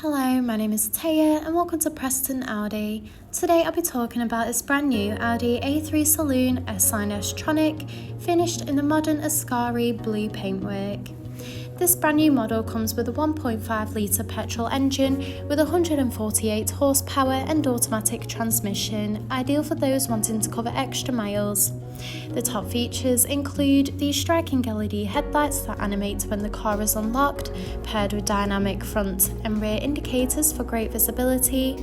Hello, my name is Taya and welcome to Preston Audi. Today I'll be talking about this brand new Audi A3 Saloon S-Line S Tronic, finished in the modern Ascari Blue paintwork. This brand new model comes with a 1.5 litre petrol engine with 148 horsepower and automatic transmission, ideal for those wanting to cover extra miles. The top features include the striking LED headlights that animate when the car is unlocked, paired with dynamic front and rear indicators for great visibility,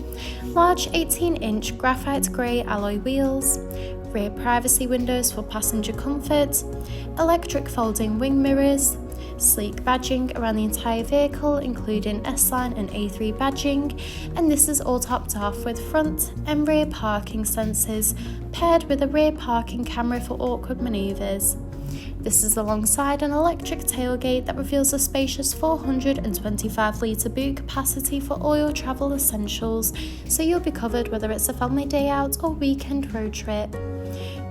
large 18-inch graphite grey alloy wheels, rear privacy windows for passenger comfort, electric folding wing mirrors, sleek badging around the entire vehicle including S-Line and A3 badging, and this is all topped off with front and rear parking sensors paired with a rear parking camera for awkward manoeuvres. This is alongside an electric tailgate that reveals a spacious 425 litre boot capacity for all your travel essentials, so you'll be covered whether it's a family day out or weekend road trip.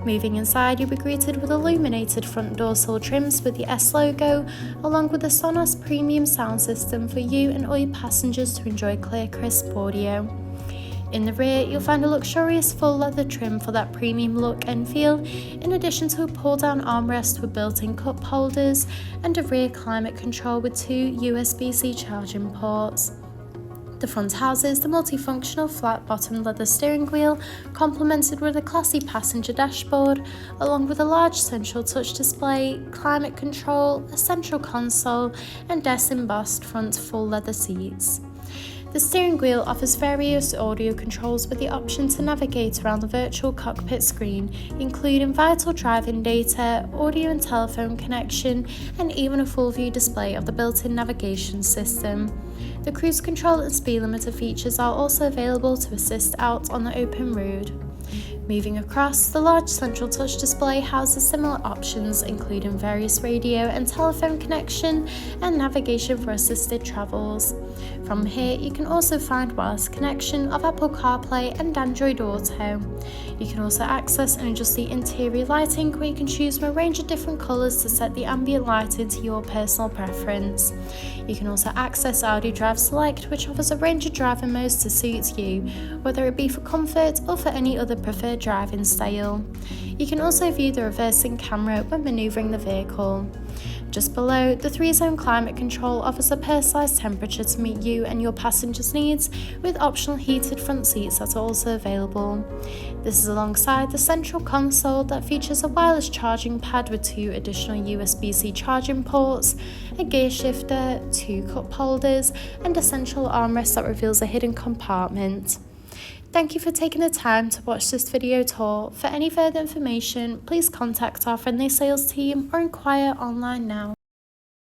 Moving inside, you'll be greeted with illuminated front door sill trims with the S logo, along with a SONOS premium sound system for you and all your passengers to enjoy clear, crisp audio. In the rear, you'll find a luxurious full leather trim for that premium look and feel, in addition to a pull-down armrest with built-in cup holders and a rear climate control with two USB-C charging ports. The front houses the multifunctional flat-bottomed leather steering wheel, complemented with a classy passenger dashboard, along with a large central touch display, climate control, a central console, and embossed front full leather seats. The steering wheel offers various audio controls with the option to navigate around the virtual cockpit screen, including vital driving data, audio and telephone connection, and even a full view display of the built-in navigation system. The cruise control and speed limiter features are also available to assist out on the open road. Moving across, the large central touch display houses similar options including various radio and telephone connection and navigation for assisted travels. From here, you can also find wireless connection of Apple CarPlay and Android Auto. You can also access and adjust the interior lighting, where you can choose from a range of different colours to set the ambient lighting to your personal preference. You can also access Audi Drive Select, which offers a range of driving modes to suit you, whether it be for comfort or for any other preferred driving style. You can also view the reversing camera when manoeuvring the vehicle. Just below, the 3-zone climate control offers a personalised temperature to meet you and your passengers' needs, with optional heated front seats that are also available. This is alongside the central console that features a wireless charging pad with 2 additional USB-C charging ports, a gear shifter, 2 cup holders, and a central armrest that reveals a hidden compartment. Thank you for taking the time to watch this video tour. For any further information, please contact our friendly sales team or inquire online now.